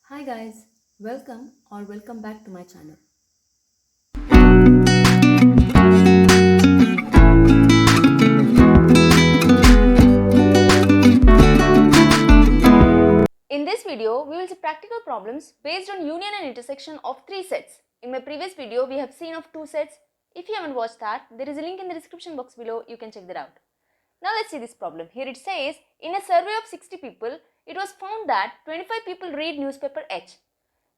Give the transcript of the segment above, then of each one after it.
Hi guys, welcome back to my channel. In this video, we will see practical problems based on union and intersection of three sets. In my previous video, we have seen of two sets. If you haven't watched that, there is a link in the description box below, you can check that out. Now let's see this problem. Here it says, in a survey of 60 people, it was found that 25 people read newspaper H,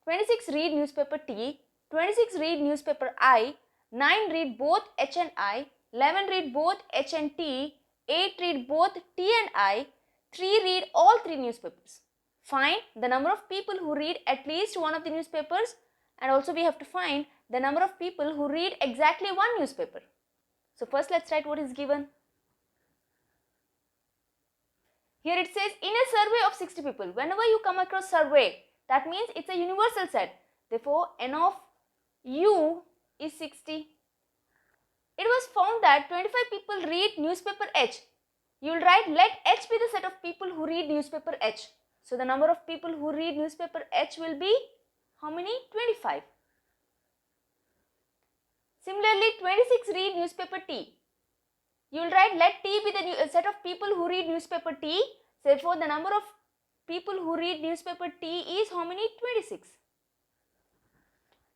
26 read newspaper T, 26 read newspaper I, 9 read both H and I, 11 read both H and T, 8 read both T and I, 3 read all three newspapers. Find the number of people who read at least one of the newspapers, and also we have to find the number of people who read exactly one newspaper. So first let's write what is given. Here it says, in a survey of 60 people. Whenever you come across survey, that means it's a universal set. Therefore, n of u is 60. It was found that 25 people read newspaper H. You will write, let H be the set of people who read newspaper H. So the number of people who read newspaper H will be how many? 25. Similarly, 26 read newspaper T. You will write, let T be the set of people who read newspaper T. Therefore, the number of people who read newspaper T is how many? 26.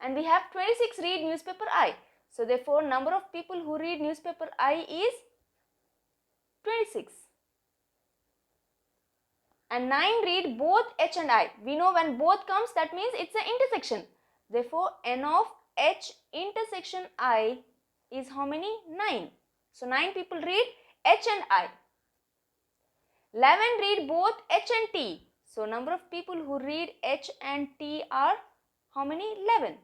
And we have 26 read newspaper I. So therefore, number of people who read newspaper I is 26. And 9 read both H and I. We know when both comes, that means it's an intersection. Therefore, n of H intersection I is how many? 9. So 9 people read H and I. 11 read both H and T. So number of people who read H and T are how many? 11.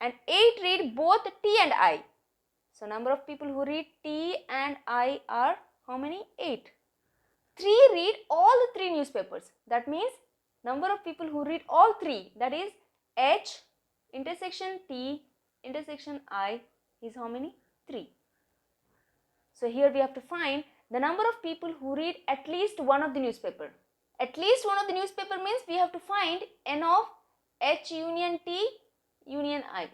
And 8 read both T and I. So number of people who read T and I are how many? 8. 3 read all the three newspapers. That means number of people who read all three, that is H intersection T intersection I is how many? 3. So here we have to find the number of people who read at least one of the newspaper. At least one of the newspaper means we have to find n of H union T union I.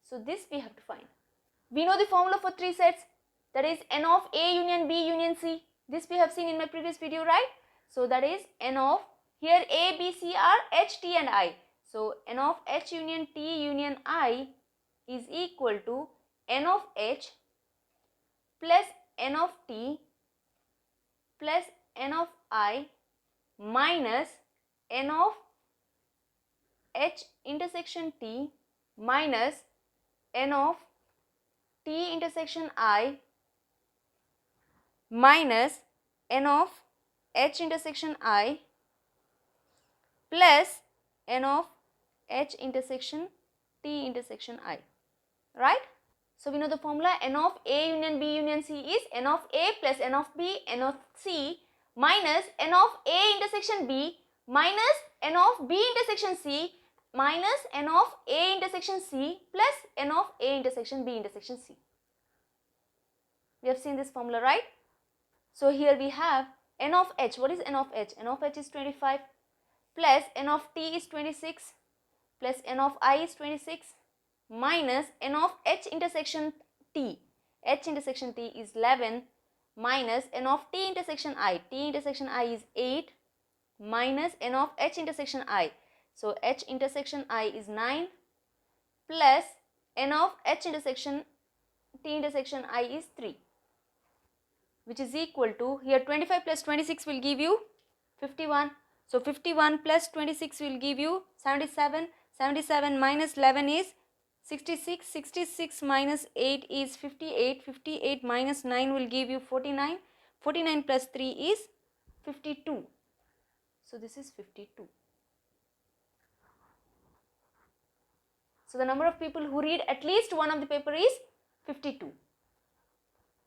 So this we have to find. We know the formula for three sets, that is n of A union B union C. This we have seen in my previous video, right? So that is n of, here A, B, C are H, T and I. So n of H union T union I is equal to n of H plus n of T plus n of I minus n of H intersection T minus n of T intersection I minus n of H intersection I plus n of H intersection T intersection I, right? So we know the formula n of A union B union C is n of A plus n of B n of C minus n of A intersection B minus n of B intersection C minus n of A intersection C plus n of A intersection B intersection C. We have seen this formula, right? So here we have n of H. What is n of H? N of H is 25 plus n of T is 26 plus n of I is 26 minus n of H intersection T. H intersection T is 11 minus n of T intersection I. T intersection I is 8 minus n of H intersection I. So H intersection I is 9 plus n of H intersection T intersection I is 3, which is equal to, here 25 plus 26 will give you 51. So 51 plus 26 will give you 77. 77 minus 11 is 66. 66 minus 8 is 58. 58 minus 9 will give you 49. 49 plus 3 is 52. So this is 52. So the number of people who read at least one of the paper is 52.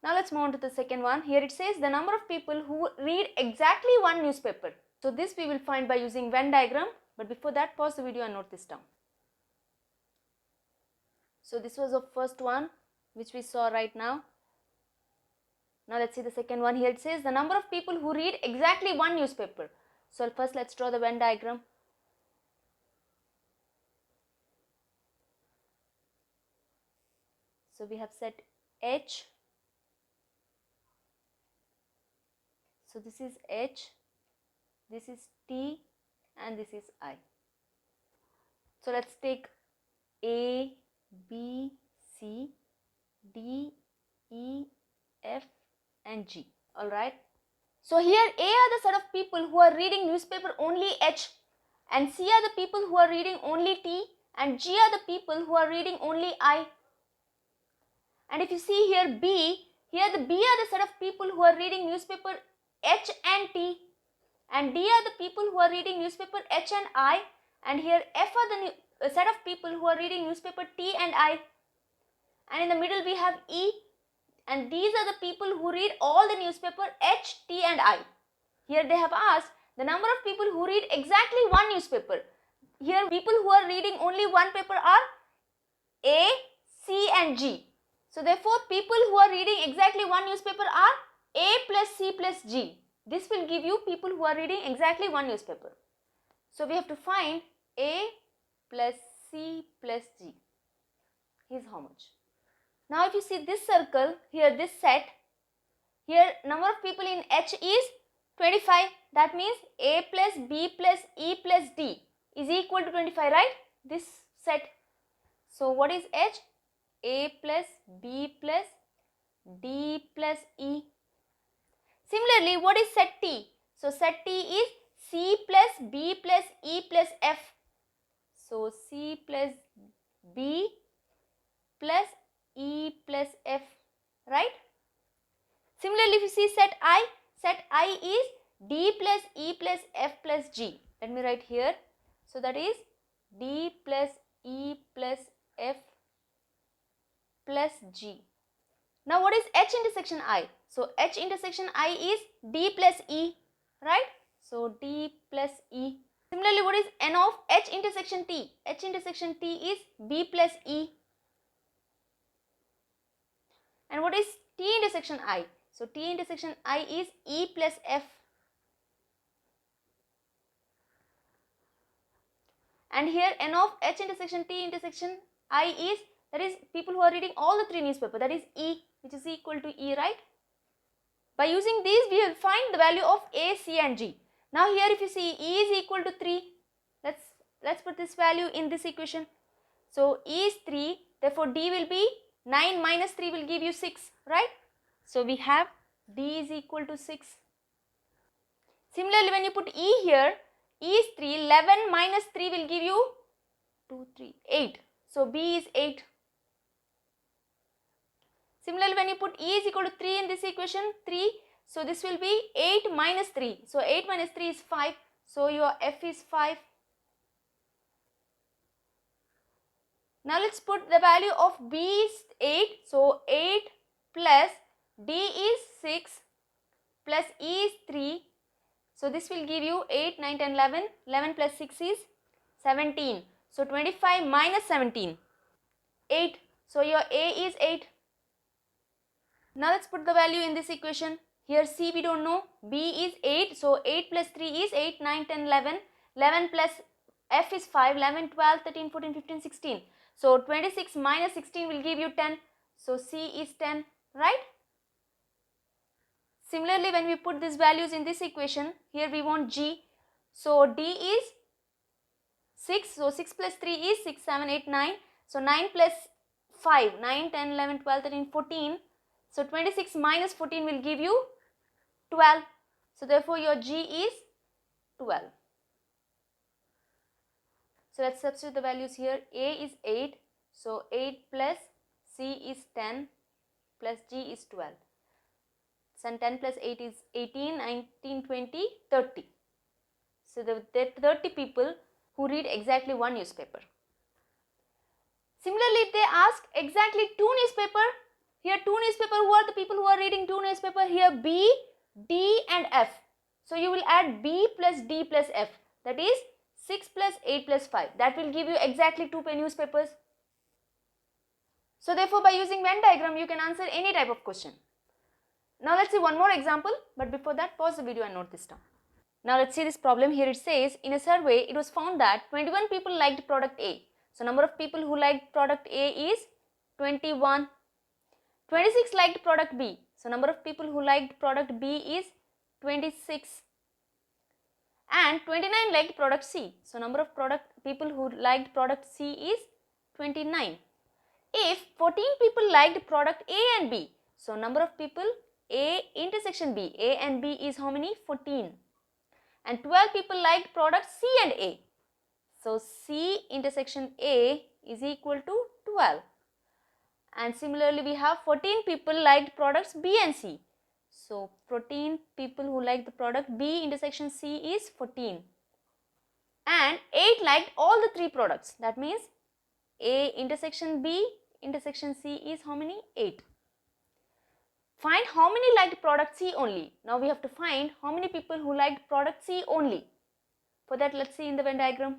Now let's move on to the second one. Here it says the number of people who read exactly one newspaper. So this we will find by using Venn diagram, but before that, pause the video and note this down. So this was the first one which we saw right now. Now let's see the second one. Here it says the number of people who read exactly one newspaper. So first let's draw the Venn diagram. So we have set H. So this is H, this is T, and this is I. So let's take A, B, C, D, E, F, and G. Alright. So here A are the set of people who are reading newspaper only H, and C are the people who are reading only T, and G are the people who are reading only I. And if you see here B, here the B are the set of people who are reading newspaper H and T, and D are the people who are reading newspaper H and I, and here F are the set of people who are reading newspaper T and I, and in the middle we have E, and these are the people who read all the newspaper H, T and I. Here they have asked the number of people who read exactly one newspaper. Here people who are reading only one paper are A, C and G. So therefore people who are reading exactly one newspaper are A plus C plus G. This will give you people who are reading exactly one newspaper. So we have to find A plus C plus G. Here's how much. Now if you see this circle, here this set, here number of people in H is 25. That means A plus B plus E plus D is equal to 25, right? This set. So what is H? A plus B plus D plus E. Similarly, what is set T? So set T is C plus B plus E plus F. So C plus B plus E plus F, right? Similarly, if you see set I is D plus E plus F plus G. Let me write here. So that is D plus E plus F plus G. Now what is H intersection I? So H intersection I is D plus E, right? So D plus E. Similarly, what is N of H intersection T? H intersection T is B plus E. And what is T intersection I? So T intersection I is E plus F. And here N of H intersection T intersection I is, that is people who are reading all the three newspapers, that is E, which is equal to E, right? By using these we will find the value of A, C and G. Now here if you see E is equal to 3, let's put this value in this equation. So E is 3, therefore D will be 9 minus 3 will give you 6, right? So we have D is equal to 6. Similarly, when you put E here, E is 3, 11 minus 3 will give you 2, 3, 8. So B is 8. Similarly, when you put E is equal to 3 in this equation, 3, so this will be 8 minus 3. So 8 minus 3 is 5. So your F is 5. Now let's put the value of B is 8. So 8 plus D is 6 plus E is 3. So this will give you 8, 9, 10, 11. 11 plus 6 is 17. So 25 minus 17. 8. So your A is 8. Now let's put the value in this equation. Here C we don't know. B is 8. So 8 plus 3 is 8, 9, 10, 11. 11 plus F is 5, 11, 12, 13, 14, 15, 16. So 26 minus 16 will give you 10. So C is 10, right? Similarly, when we put these values in this equation, here we want G. So D is 6. So 6 plus 3 is 6, 7, 8, 9. So 9 plus 5, 9, 10, 11, 12, 13, 14. So 26 minus 14 will give you 12. So therefore your G is 12. So let's substitute the values here. A is 8. So 8 plus C is 10 plus G is 12. So 10 plus 8 is 18, 19, 20, 30. So there are 30 people who read exactly one newspaper. Similarly, if they ask exactly two newspaper, here two newspaper, who are the people who are reading two newspaper? Here B, D and F. So you will add B plus D plus F. That is 6 plus 8 plus 5. That will give you exactly two newspapers. So therefore, by using Venn diagram, you can answer any type of question. Now let's see one more example, but before that, pause the video and note this down. Now let's see this problem. Here it says, in a survey, it was found that 21 people liked product A. So number of people who liked product A is 21. 26 liked product B. So number of people who liked product B is 26. And 29 liked product C. So number of people who liked product C is 29. If 14 people liked product A and B, so number of people A intersection B, A and B is how many? 14. And 12 people liked product C and A. So C intersection A is equal to 12. And similarly, we have 14 people liked products B and C. So 14 people who liked the product B intersection C is 14. And 8 liked all the 3 products. That means A intersection B intersection C is how many? 8. Find how many liked product C only. Now we have to find how many people who liked product C only. For that, let's see in the Venn diagram.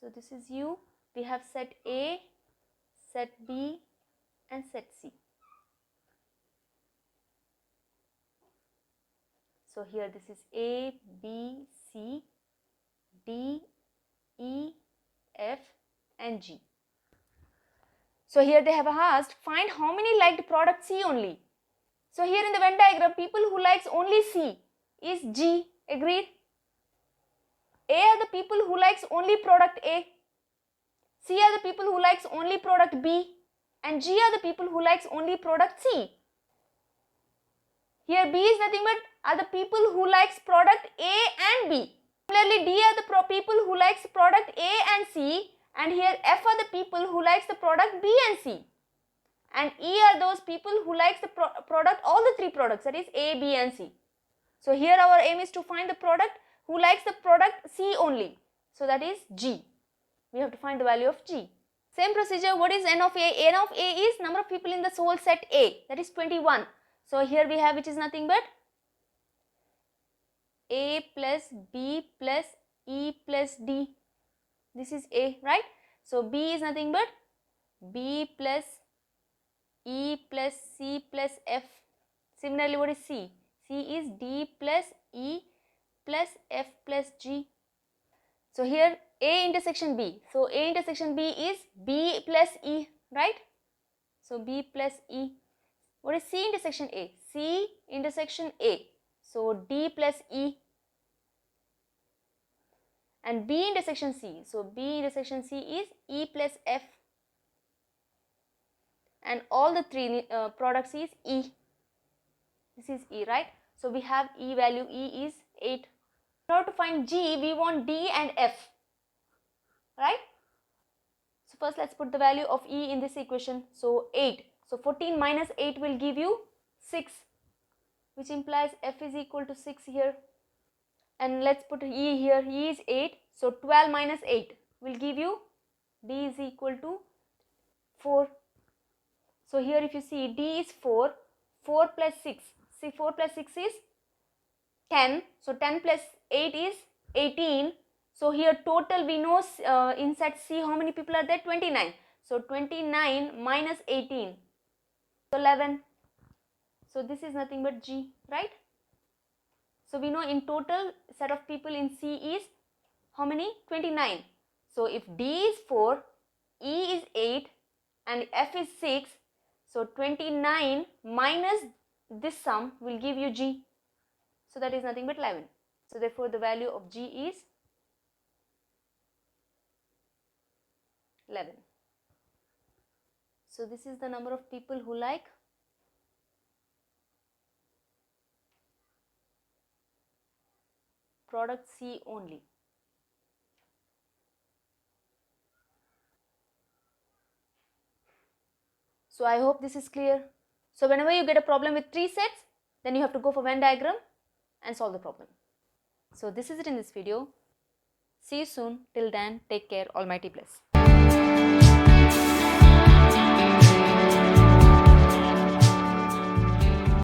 So this is U. We have set A, set B and set C. So here this is A, B, C, D, E, F and G. So here they have asked, find how many liked product C only. So here in the Venn diagram, people who likes only C is G. Agreed? A are the people who likes only product A. C are the people who likes only product B. And G are the people who likes only product C. Here B is nothing but are the people who likes product A and B. Similarly, D are the people who likes product A and C. And here F are the people who likes the product B and C. And E are those people who likes the product, all the 3 products, that is A, B and C. So here our aim is to find the product who likes the product C only. So that is G. We have to find the value of G. Same procedure, what is N of A? N of A is number of people in the whole set A, that is 21. So here we have, which is nothing but A plus B plus E plus D. This is A, right? So B is nothing but B plus E plus C plus F. Similarly, what is C? C is D plus E plus F plus G. So here A intersection B. So A intersection B is B plus E, right? So B plus E. What is C intersection A? C intersection A. So D plus E. And B intersection C. So B intersection C is E plus F. And all the 3 products is E. This is E, right? So we have E value, E is 8. In order to find G, we want D and F, right? So first let's put the value of E in this equation. So 8. So 14 minus 8 will give you 6, which implies F is equal to 6 here. And let's put E here. E is 8. So 12 minus 8 will give you D is equal to 4. So here if you see, D is 4. 4 plus 6. See, 4 plus 6 is 10. So 10 plus 8 is 18. So here total we know in set C how many people are there? 29. So 29 minus 18. So 11. So this is nothing but G, right? So we know in total set of people in C is how many? 29. So if D is 4, E is 8 and F is 6. So 29 minus this sum will give you G. So that is nothing but 11. So therefore the value of G is 11. So this is the number of people who like product C only. So I hope this is clear. So whenever you get a problem with 3 sets, then you have to go for Venn diagram and solve the problem. So this is it in this video. See you soon. Till then, take care. Almighty bless.